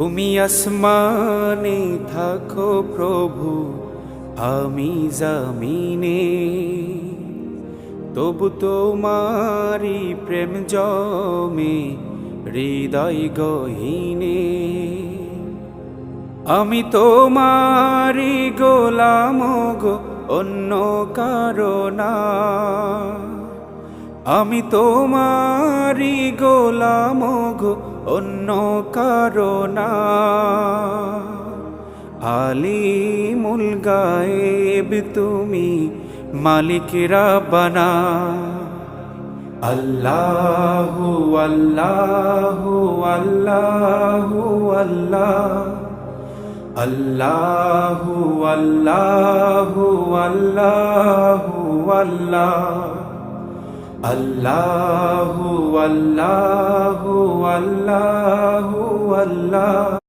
তুমি আসমানে থাকো প্রভু, আমি জমিনে, তবু তোমারি প্রেম জমে হৃদয় গহীনে। আমি তোমারি গোলাম গো, অন্য কারো না। আমি তোমারি গোলাম গো, অন্য কারো না। আলিমুল গায়েব তুমি, মালিক রাব্বানা। আল্লাহু আল্লাহু আল্লাহু আল্লাহ, আল্লাহু আল্লাহু আল্লাহু আল্লাহ, আল্লাহু আল্লাহু আল্লাহু আল্লাহ।